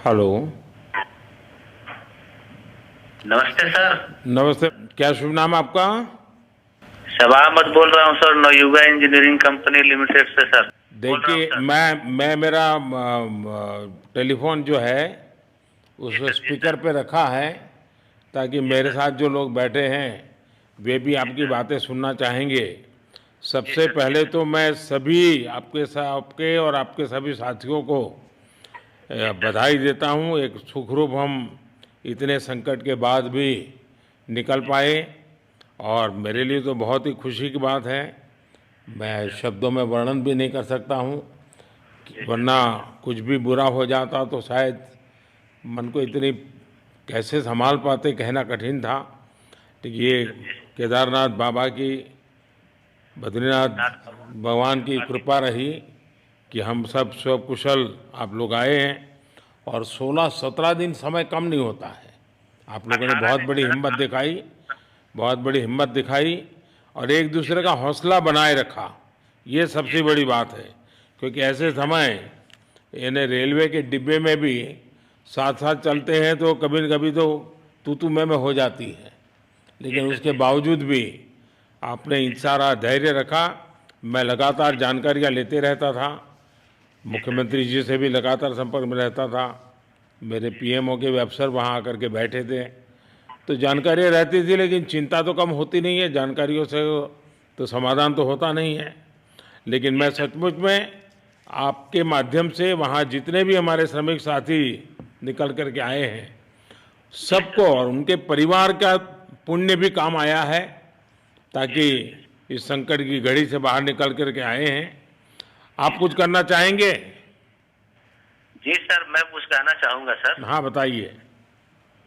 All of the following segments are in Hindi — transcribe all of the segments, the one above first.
हेलो। नमस्ते सर। नमस्ते। क्या शुभ नाम आपका? शबा अहमद बोल रहा हूँ sir, Navayuga engineering company limited से सर बोल रहा हूँ देखिए, सर। मैं मेरा टेलीफोन जो है जी उस सर, जी स्पीकर सर। पे रखा है ताकि जी मेरे सर, साथ जो लोग बैठे हैं वे भी जी आपकी सर। बातें सुनना चाहेंगे। जी सबसे सर, जी पहले सर। तो मैं सभी आपके और आपके सभी साथियों को जी सर। बधाई देता हूँ। एक सुखरूप हम इतने संकट के बाद भी निकल जी पाए सर। और जी मेरे लिए सर। तो बहुत ही खुशी की बात है। जी मैं सर। शब्दों में वर्णन भी नहीं कर सकता हूँ, जी सर। वरना जी सर। कुछ भी बुरा हो जाता तो शायद मन को इतनी कैसे संभाल पाते, कहना कठिन था। तो जी ये सर। जी सर। केदारनाथ बाबा की, बद्रीनाथ नाथ बाबा भगवान की कृपा की। कृपा रही कि हम सब कुशल आप लोग आए हैं। और 16-17 दिन समय कम नहीं होता है। आप लोगों ने 18 बहुत दिन बड़ी सर, हिम्मत 18 दिखाई, बहुत बड़ी जी हिम्मत दिखाई और एक जी दूसरे का सर। हौसला बनाए रखा। ये जी सबसे सर। बड़ी बात है, क्योंकि जी ऐसे सर। समय यानी रेलवे के डिब्बे में भी साथ साथ जी चलते हैं तो कभी न कभी तो तू मैं हो जाती है, जी लेकिन सर। उसके जी सर। बावजूद भी आपने जी सर। सारा धैर्य रखा। मैं लगातार जी सर। जानकारियाँ लेते रहता था, जी सर। जी मुख्यमंत्री सर। जी से भी लगातार संपर्क में रहता था। मेरे जी सर। पीएमओ के भी अफसर वहाँ आकर के बैठे थे, तो जी सर। जानकारियाँ रहती थी, लेकिन चिंता तो कम होती नहीं है। जानकारियों से तो समाधान तो होता नहीं है। लेकिन जी मैं सर। सचमुच में आपके माध्यम से वहाँ जितने भी हमारे श्रमिक साथी निकल कर के आए हैं, जी सबको सर। और उनके परिवार का पुण्य भी काम आया है, जी ताकि सर। जी सर। इस संकट की घड़ी से बाहर निकल कर के आए हैं। जी आप कुछ सर। करना चाहेंगे? जी सर, मैं कुछ कहना चाहूँगा सर। हाँ, बताइए।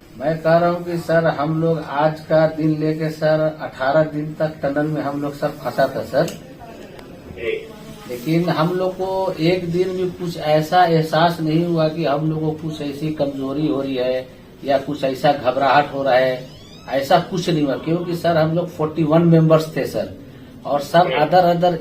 मैं कह रहा हूँ कि सर हम लोग आज का दिन लेके सर 18 दिन तक टनल में हम लोग सब फंसा था सर। जी लेकिन हम लोग को एक दिन भी कुछ ऐसा एहसास नहीं हुआ कि हम लोग को कुछ ऐसी कमजोरी हो रही है या कुछ ऐसा घबराहट हो रहा है। ऐसा कुछ नहीं हुआ, क्योंकि सर हम लोग 41 मेंबर्स थे सर, और सब जी अदर अदर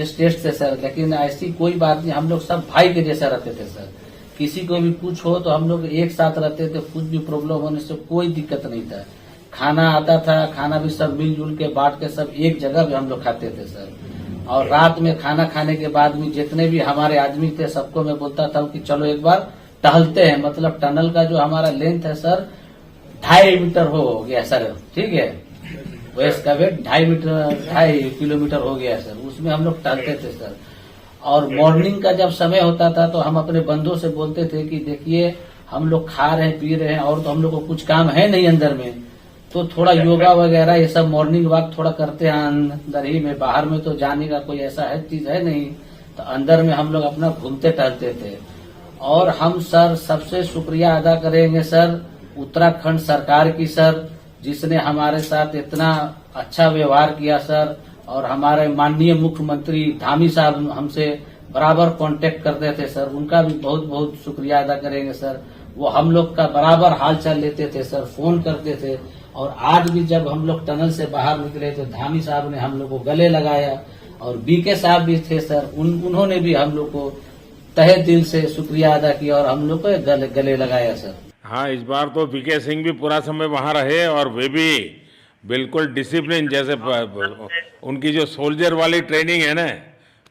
स्टेट थे सर। लेकिन ऐसी कोई बात नहीं, हम लोग सब भाई के जैसा रहते थे सर। किसी को भी कुछ हो तो हम लोग एक साथ रहते थे, कुछ भी प्रॉब्लम होने से कोई दिक्कत नहीं था। खाना आता था, खाना भी सब मिलजुल के बांट के सब एक जगह भी हम लोग खाते थे सर। और रात में खाना खाने के बाद भी जितने भी हमारे आदमी थे सबको मैं बोलता था कि चलो एक बार टहलते हैं। मतलब टनल का जो हमारा लेंथ है सर 2.5 मीटर हो गया सर, ठीक है। वेस्ट का वेट 2.5 किलोमीटर हो गया सर। उसमें हम लोग टहलते थे सर। और मॉर्निंग का जब समय होता था तो हम अपने बंधुओं से बोलते थे कि देखिए हम लोग खा रहे हैं पी रहे हैं और तो हम लोग को कुछ काम है नहीं अंदर में, तो थोड़ा योगा वगैरह ये सब मॉर्निंग वॉक थोड़ा करते हैं अंदर ही में। बाहर में तो जाने का कोई ऐसा है चीज है नहीं, तो अंदर में हम लोग अपना घूमते टहलते थे। और हम सर सबसे शुक्रिया अदा करेंगे सर उत्तराखंड सरकार की सर, जिसने हमारे साथ इतना अच्छा व्यवहार किया सर। और हमारे माननीय मुख्यमंत्री धामी साहब हमसे बराबर कांटेक्ट करते थे सर, उनका भी बहुत बहुत शुक्रिया अदा करेंगे सर। वो हम लोग का बराबर हालचाल लेते थे सर, फोन करते थे। और आज भी जब हम लोग टनल से बाहर निकले तो धामी साहब ने हम लोग को गले लगाया, और बीके साहब भी थे सर, उन्होंने भी हम लोग को तहे दिल से शुक्रिया अदा किया और हम लोग को गले लगाया सर। हाँ, इस बार तो वीके सिंह भी पूरा समय वहाँ रहे और वे भी बिल्कुल डिसिप्लिन, जैसे उनकी जो सोल्जर वाली ट्रेनिंग है ना,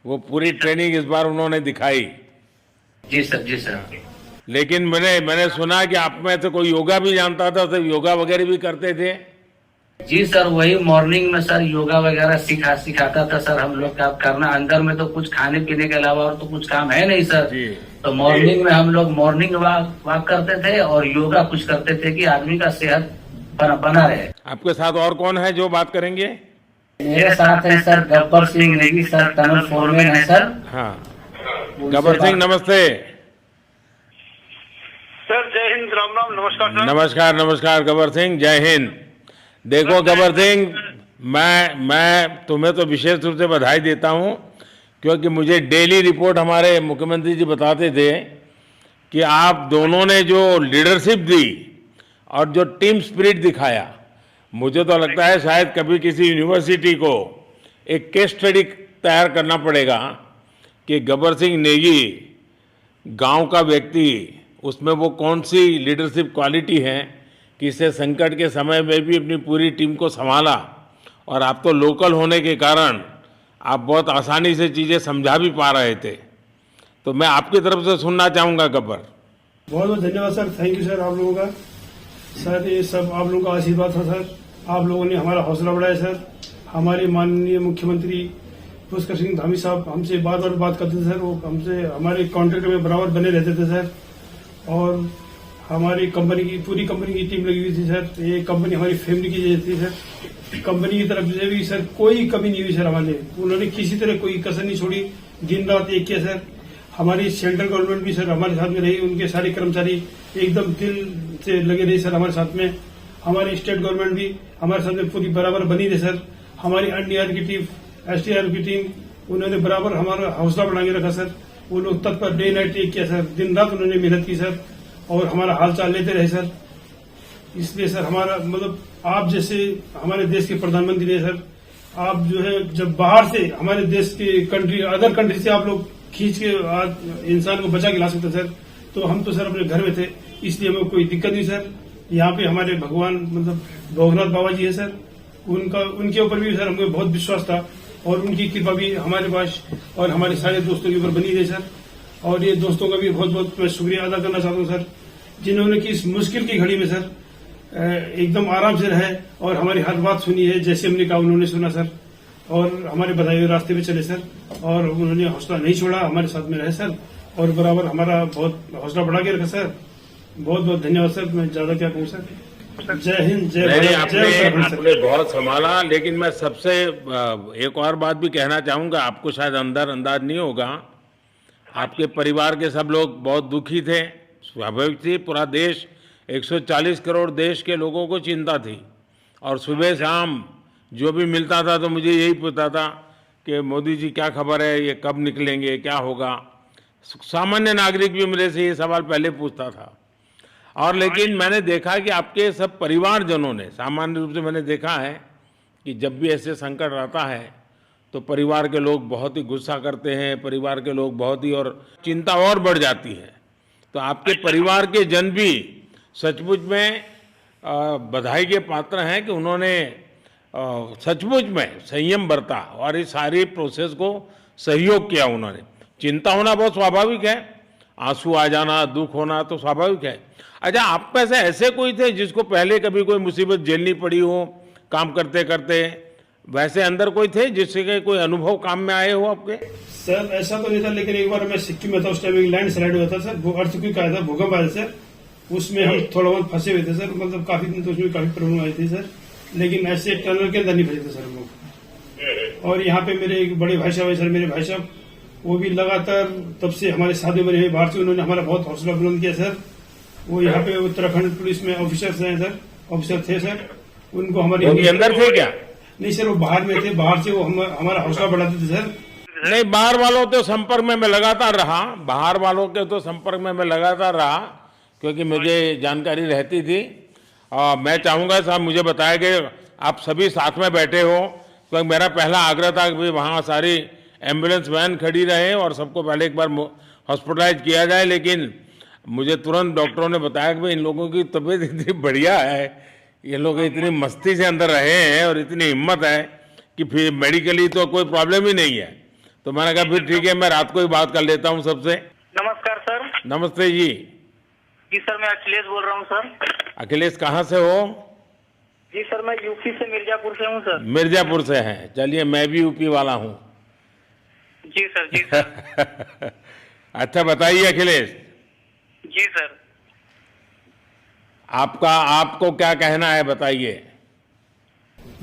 वो जी पूरी सर। ट्रेनिंग इस बार उन्होंने दिखाई। जी सर। जी सर। लेकिन मैंने सुना कि आप में से कोई योगा भी जानता था, तो योगा वगैरह भी करते थे। जी सर, वही मॉर्निंग में सर योगा वगैरह सिखाता था सर हम लोग का करना। अंदर में तो कुछ खाने पीने के अलावा और तो कुछ काम है नहीं सर। जी। तो मॉर्निंग में हम लोग मॉर्निंग वॉक करते थे और योगा कुछ करते थे कि आदमी का सेहत बना रहे। आपके साथ और कौन है जो बात करेंगे? मेरे साथ है sir Gabbar Singh Negi sir, tunnel foreman है सर। हाँ, उनसे गब्बर सिंह बात। नमस्ते। सर जय हिंद, राम राम, नमस्कार सर। नमस्कार नमस्कार गब्बर सिंह, जय हिंद। देखो गब्बर सिंह, मैं तुम्हें तो विशेष रूप से बधाई देता हूँ, क्योंकि मुझे डेली रिपोर्ट हमारे मुख्यमंत्री जी बताते थे कि आप दोनों ने जो लीडरशिप दी और जो टीम स्पिरिट दिखाया, मुझे तो लगता है शायद कभी किसी यूनिवर्सिटी को एक केस स्टडी तैयार करना पड़ेगा कि गब्बर सिंह नेगी गांव का व्यक्ति उसमें वो कौन सी लीडरशिप क्वालिटी है कि इससे संकट के समय में भी अपनी पूरी टीम को संभाला, और आप तो लोकल होने के कारण आप बहुत आसानी से चीज़ें समझा भी पा रहे थे। तो मैं आपकी तरफ से सुनना चाहूँगा गब्बर। बहुत बहुत धन्यवाद सर, थैंक यू सर आप लोगों का। सर ये सब आप लोगों का आशीर्वाद था सर, आप लोगों ने हमारा हौसला बढ़ाया सर। हमारे माननीय मुख्यमंत्री पुष्कर सिंह धामी साहब हमसे बात करते थे सर, वो हमसे हमारे कॉन्ट्रैक्ट में बराबर बने रहते थे सर। और हमारी कंपनी की पूरी कंपनी की टीम लगी हुई थी सर, ये कंपनी हमारी फैमिली की जैसी थी सर। कंपनी की तरफ से भी सर कोई कमी नहीं हुई सर हमारे, उन्होंने किसी तरह कोई कसर नहीं छोड़ी, दिन रात एक किया सर। हमारी सेंट्रल गवर्नमेंट भी सर हमारे साथ में रही, उनके सारे कर्मचारी एकदम दिल से लगे रहे सर हमारे साथ में। हमारी स्टेट गवर्नमेंट भी हमारे साथ में पूरी बराबर बनी रही सर। हमारी एनडीआर की टीम, एसडीआर की टीम, उन्होंने बराबर हमारा हौसला बढ़ा के रखा सर। वो लोग तत्पर डे नाइट एक किया सर, दिन रात उन्होंने मेहनत की सर और हमारा हालचाल लेते रहे सर। इसलिए सर हमारा मतलब आप जैसे हमारे देश के प्रधानमंत्री है सर, आप जो है जब बाहर से हमारे देश के कंट्री अदर कंट्री से आप लोग खींच के इंसान को बचा के ला सकते सर, तो हम तो सर अपने घर में थे, इसलिए हमें कोई दिक्कत नहीं सर। यहाँ पे हमारे भगवान मतलब भोगनाथ बाबा जी है सर, उनके ऊपर भी सर हमें बहुत विश्वास था और उनकी कृपा भी हमारे पास और हमारे सारे दोस्तों के ऊपर बनी रही सर। और ये दोस्तों का भी बहुत बहुत मैं शुक्रिया अदा करना चाहता हूँ सर, जिन्होंने कि इस मुश्किल की घड़ी में सर एकदम आराम से रहे और हमारी हर बात सुनी है, जैसे हमने कहा उन्होंने सुना सर, और हमारे बताए हुए रास्ते पे चले सर, और उन्होंने हौसला नहीं छोड़ा, हमारे साथ में रहे सर और बराबर हमारा बहुत हौसला बढ़ा के रखा सर। बहुत बहुत धन्यवाद सर, मैं ज्यादा क्या कहूँ सर। जय हिंद, जय भारत, जय उत्तराखंड सर। आपने बहुत संभाला, लेकिन मैं सबसे एक और बात भी कहना चाहूँगा, आपको शायद अंदाज नहीं होगा, आपके परिवार के सब लोग बहुत दुखी थे, स्वाभाविक थी। पूरा देश 140 करोड़ देश के लोगों को चिंता थी, और सुबह शाम जो भी मिलता था तो मुझे यही पूछता था कि मोदी जी क्या खबर है, ये कब निकलेंगे, क्या होगा। सामान्य नागरिक भी मेरे से ये सवाल पहले पूछता था। और लेकिन मैंने देखा कि आपके सब परिवारजनों ने, सामान्य रूप से मैंने देखा है कि जब भी ऐसे संकट आता है तो परिवार के लोग बहुत ही गुस्सा करते हैं, परिवार के लोग बहुत ही, और चिंता और बढ़ जाती है। तो आपके परिवार के जन भी सचमुच में बधाई के पात्र हैं कि उन्होंने सचमुच में संयम बरता और इस सारी प्रोसेस को सहयोग किया उन्होंने। चिंता होना बहुत स्वाभाविक है, आंसू आ जाना, दुख होना तो स्वाभाविक है। अच्छा, आप में से ऐसे कोई थे जिसको पहले कभी कोई मुसीबत झेलनी पड़ी हो काम करते करते? वैसे अंदर कोई थे जिससे कोई अनुभव काम में आए हो आपके? सर ऐसा तो नहीं था, लेकिन एक बार मैं सिक्किम में था, उस टाइम लैंड स्लाइड हुआ था सर, वो अर्थक्वेक आया था, भूकंप आया सर, उसमें हम थोड़ा बहुत फंसे हुए थे सर, मतलब काफी दिन तो उसमें काफी प्रॉब्लम आई थी सर, लेकिन ऐसे टनल के अंदर नहीं फंसे थे सर हम लोग। और यहाँ पे मेरे एक बड़े भाई साहब है सर, मेरे भाई साहब वो भी लगातार तब से हमारे साथ में रहे बाहर से, उन्होंने हमारा बहुत हौसला बुलंद किया सर। वो यहाँ पे उत्तराखंड पुलिस में ऑफिसर्स हैं सर, ऑफिसर थे सर, उनको हमारी अंदर थे क्या? नहीं सर, वो बाहर में थे, बाहर से वो हमारा हौसला बढ़ाते थे सर। नहीं, बाहर वालों तो संपर्क में मैं लगातार रहा, बाहर वालों के तो संपर्क में मैं लगातार रहा, क्योंकि मुझे जानकारी रहती थी। मैं चाहूँगा साहब मुझे बताया कि आप सभी साथ में बैठे हो, क्योंकि मेरा पहला आग्रह था कि वहाँ सारी एम्बुलेंस वैन खड़ी रहे और सबको पहले एक बार हॉस्पिटलाइज किया जाए, लेकिन मुझे तुरंत डॉक्टरों ने बताया कि भाई इन लोगों की तबीयत इतनी बढ़िया है, ये लोग इतनी मस्ती से अंदर रहे हैं और इतनी हिम्मत है कि फिर मेडिकली तो कोई प्रॉब्लम ही नहीं है। तो मैंने कहा फिर ठीक है, मैं रात को ही बात कर लेता हूँ सबसे। नमस्कार सर। नमस्ते जी। जी सर, मैं अखिलेश बोल रहा हूँ सर। अखिलेश कहाँ से हो? जी सर, मैं यूपी से मिर्जापुर से हूँ सर। मिर्जापुर से हैं, चलिए मैं भी यूपी वाला हूँ। जी सर, जी सर। अच्छा बताइए अखिलेश। जी सर। आपको क्या कहना है, बताइए।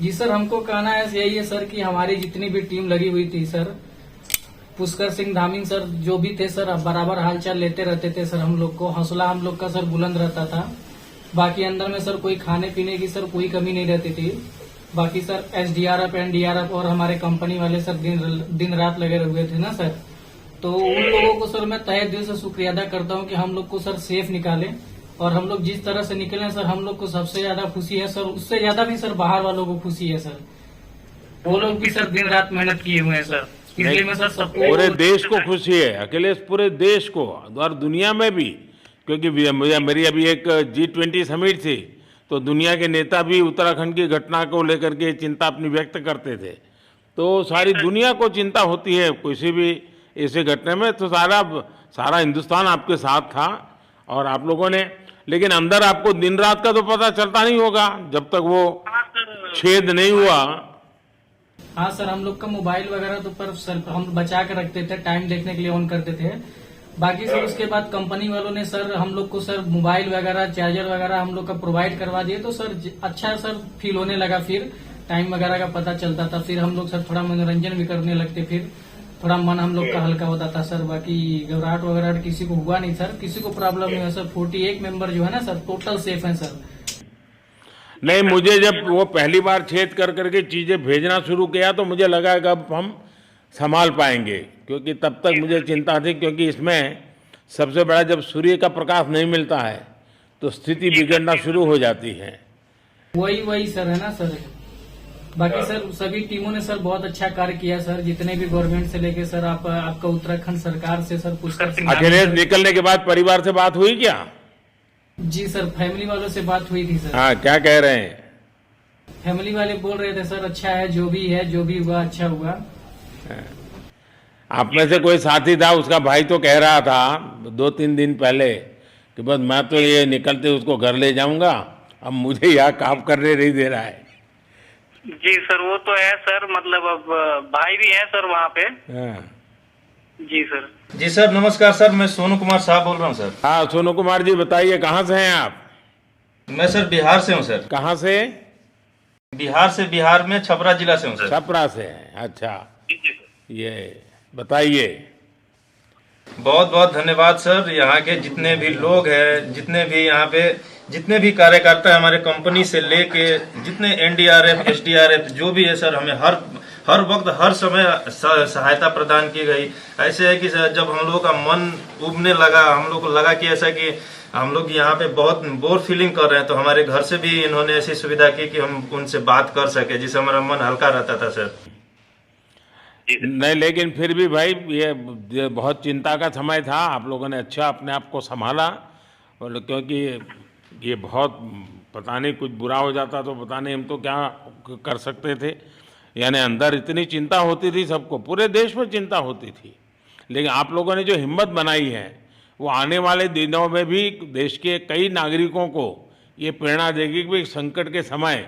जी सर, हमको कहना है यही है सर कि हमारी जितनी भी टीम लगी हुई थी सर, पुष्कर सिंह धामी सर जो भी थे सर, बराबर हालचाल लेते रहते थे सर, हम लोग को हौसला हम लोग का सर बुलंद रहता था। बाकी अंदर में सर कोई खाने पीने की सर कोई कमी नहीं रहती थी। बाकी सर एसडीआरएफ, एनडीआरएफ और हमारे कंपनी वाले सर दिन रात लगे हुए थे ना सर, तो उन लोगों को सर मैं तहे दिल से शुक्रिया अदा करता हूँ कि हम लोग को सर सेफ निकाले। और हम लोग जिस तरह से निकले सर, हम लोग को सबसे ज्यादा खुशी है सर, उससे ज्यादा भी सर बाहर वालों को खुशी है सर, वो लोग भी सर दिन रात मेहनत किए हुए हैं सर। इसलिए मैं सर सबको, पूरे देश को खुशी है अखिलेश, पूरे देश को और दुनिया में भी क्योंकि मेरी अभी एक G20 समिट थी, तो दुनिया के नेता भी उत्तराखंड की घटना को लेकर के चिंता अपनी व्यक्त करते थे। तो सारी दुनिया को चिंता होती है किसी भी ऐसे घटने में, तो सारा हिंदुस्तान आपके साथ था और आप लोगों ने, लेकिन अंदर आपको दिन रात का तो पता चलता नहीं होगा जब तक वो छेद नहीं हुआ। हाँ सर, हम लोग का मोबाइल वगैरह तो पर सर हम बचा के रखते थे, टाइम देखने के लिए ऑन करते थे। बाकी सर उसके बाद कंपनी वालों ने सर हम लोग को सर मोबाइल वगैरह, चार्जर वगैरह हम लोग का प्रोवाइड करवा दिए, तो सर अच्छा सर फील होने लगा, फिर टाइम वगैरह का पता चलता था, फिर हम लोग सर थोड़ा मनोरंजन भी करने लगते, फिर थोड़ा मन हम लोग का हल्का होता था सर। बाकी घबराहट वगैरह किसी को हुआ नहीं सर, किसी को प्रॉब्लम नहीं हुआ सर। 48 मेंबर जो है ना सर टोटल सेफ हैं सर। नहीं, मुझे जब वो पहली बार छेद कर करके चीज़ें भेजना शुरू किया तो मुझे लगा कि अब हम संभाल पाएंगे, क्योंकि तब तक मुझे चिंता थी, क्योंकि इसमें सबसे बड़ा जब सूर्य का प्रकाश नहीं मिलता है तो स्थिति बिगड़ना शुरू हो जाती है। वही सर है ना सर। बाकी सर सभी टीमों ने सर बहुत अच्छा कार्य किया सर, जितने भी गवर्नमेंट से लेके सर आपका उत्तराखंड सरकार से सर पुष्कर सिंह। अखिलेश निकलने के बाद परिवार से बात हुई क्या? जी सर, फैमिली वालों से बात हुई थी सर। हाँ, क्या कह रहे हैं? फैमिली वाले बोल रहे थे सर अच्छा है, जो भी हुआ अच्छा हुआ। आप में से कोई साथी था, उसका भाई तो कह रहा था 2-3 दिन पहले कि बस मैं तो ये निकलते उसको घर ले जाऊंगा, अब मुझे यहाँ काम करने नहीं दे रहा है। जी सर, वो तो है सर, मतलब अब भाई भी है सर वहाँ पे। हाँ जी सर। जी सर, नमस्कार सर, मैं सोनू कुमार साहब बोल रहा हूँ सर। हाँ, सोनू कुमार जी बताइए, कहाँ से हैं आप? मैं सर बिहार से हूँ सर। कहाँ से? बिहार में छपरा जिला से हूँ सर। छपरा से हैं, अच्छा। ये बताइए। बहुत बहुत धन्यवाद सर। यहाँ के जितने भी लोग हैं, जितने भी यहाँ पे जितने भी कार्यकर्ता है हमारे कंपनी से लेके, जितने NDRF SDRF जो भी है सर, हमें हर वक्त हर समय सहायता प्रदान की गई। ऐसे है कि सर जब हम लोगों का मन उबने लगा, हम लोग को लगा कि ऐसा कि हम लोग यहाँ पे बहुत बोर फीलिंग कर रहे हैं, तो हमारे घर से भी इन्होंने ऐसी सुविधा की कि हम उनसे बात कर सके, जिससे हमारा मन हल्का रहता था सर। नहीं, लेकिन फिर भी भाई ये बहुत चिंता का समय था, आप लोगों ने अच्छा अपने आप को संभाला, और क्योंकि ये बहुत पता नहीं कुछ बुरा हो जाता तो पता नहीं हम तो क्या कर सकते थे। यानी अंदर इतनी चिंता होती थी, सबको, पूरे देश में चिंता होती थी, लेकिन आप लोगों ने जो हिम्मत बनाई है वो आने वाले दिनों में भी देश के कई नागरिकों को ये प्रेरणा देगी कि भाई संकट के समय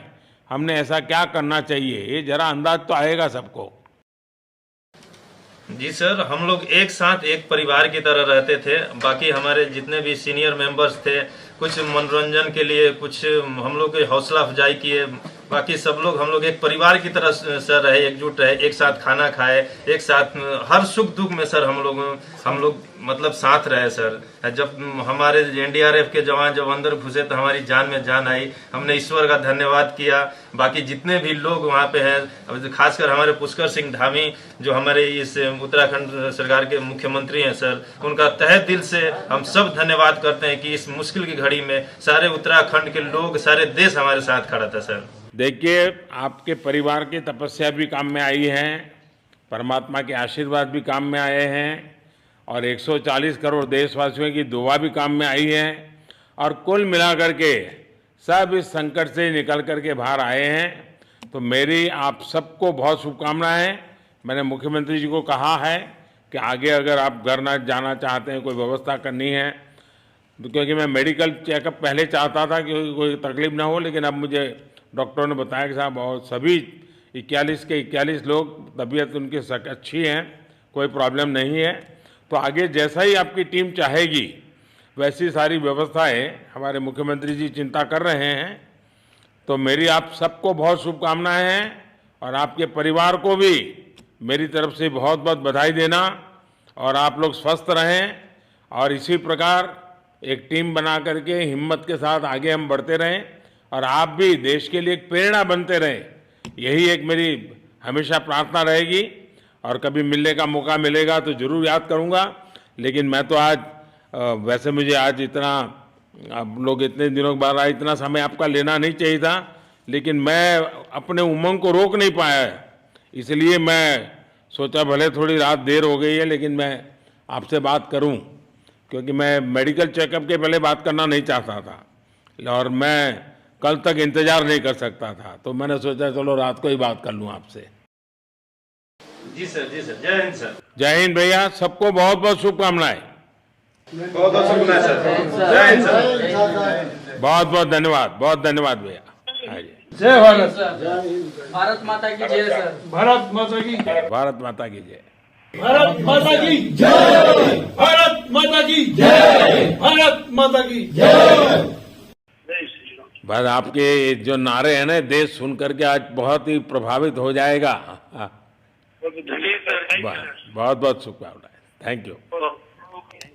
हमने ऐसा क्या करना चाहिए, ये जरा अंदाज तो आएगा सबको। जी सर, हम लोग एक साथ एक परिवार की तरह रहते थे। बाकी हमारे जितने भी सीनियर मेंबर्स थे, कुछ मनोरंजन के लिए, कुछ हम लोग के हौसला अफजाई किए। बाकी सब लोग हम लोग एक परिवार की तरह सर रहे, एकजुट रहे, एक साथ खाना खाए, एक साथ हर सुख दुख में सर हम लोग मतलब साथ रहे सर। जब हमारे NDRF के जवान जब अंदर घुसे तो हमारी जान में जान आई, हमने ईश्वर का धन्यवाद किया। बाकी जितने भी लोग वहाँ पे हैं, खासकर हमारे पुष्कर सिंह धामी जो हमारे इस उत्तराखंड सरकार के मुख्यमंत्री हैं सर, उनका तहे दिल से हम सब धन्यवाद करते हैं कि इस मुश्किल की घड़ी में सारे उत्तराखंड के लोग, सारे देश हमारे साथ खड़ा था सर। देखिए, आपके परिवार की तपस्या भी काम में आई है, परमात्मा के आशीर्वाद भी काम में आए हैं, और 140 करोड़ देशवासियों की दुआ भी काम में आई है, और कुल मिलाकर के सब इस संकट से निकल करके बाहर आए हैं। तो मेरी आप सबको बहुत शुभकामनाएं। मैंने मुख्यमंत्री जी को कहा है कि आगे अगर आप घर न जाना चाहते हैं, कोई व्यवस्था करनी है, तो क्योंकि मैं मेडिकल चेकअप पहले चाहता था कि कोई तकलीफ ना हो, लेकिन अब मुझे डॉक्टरों ने बताया कि साहब और सभी 41 के 41 लोग तबीयत उनकी अच्छी है, कोई प्रॉब्लम नहीं है। तो आगे जैसा ही आपकी टीम चाहेगी वैसी सारी व्यवस्थाएं हमारे मुख्यमंत्री जी चिंता कर रहे हैं। तो मेरी आप सबको बहुत शुभकामनाएं हैं, और आपके परिवार को भी मेरी तरफ से बहुत बहुत बधाई देना, और आप लोग स्वस्थ रहें, और इसी प्रकार एक टीम बना करके हिम्मत के साथ आगे हम बढ़ते रहें, और आप भी देश के लिए एक प्रेरणा बनते रहें। यही एक मेरी हमेशा प्रार्थना रहेगी, और कभी मिलने का मौका मिलेगा तो ज़रूर याद करूंगा। लेकिन मैं तो आज वैसे मुझे आज इतना, आप लोग इतने दिनों के बाद इतना समय आपका लेना नहीं चाहिए था, लेकिन मैं अपने उमंग को रोक नहीं पाया, इसलिए मैं सोचा भले थोड़ी रात देर हो गई है लेकिन मैं आपसे बात करूं। क्योंकि मैं मेडिकल चेकअप के पहले बात करना नहीं चाहता था और मैं कल तक इंतजार नहीं कर सकता था, तो मैंने सोचा चलो रात को ही बात कर लूं आपसे। जी सर, जय हिंद सर। जय हिंद भैया, सबको बहुत बहुत शुभकामनाएं। बहुत बहुत शुक्रिया सर। जय हिंद सर। बहुत बहुत धन्यवाद भैया। हाँ जी। जय भारत। भारत माता की जय सर। भारत माता की भारत माता की जय। भारत माता की जय। भारत माता की जय। भारत माता की जय। बस आपके जो नारे हैं ना, देश सुन करके आज बहुत ही प्रभावित हो जाएगा। जी सर। बहुत बहुत शुभकामनाएं। Thank you. ओके।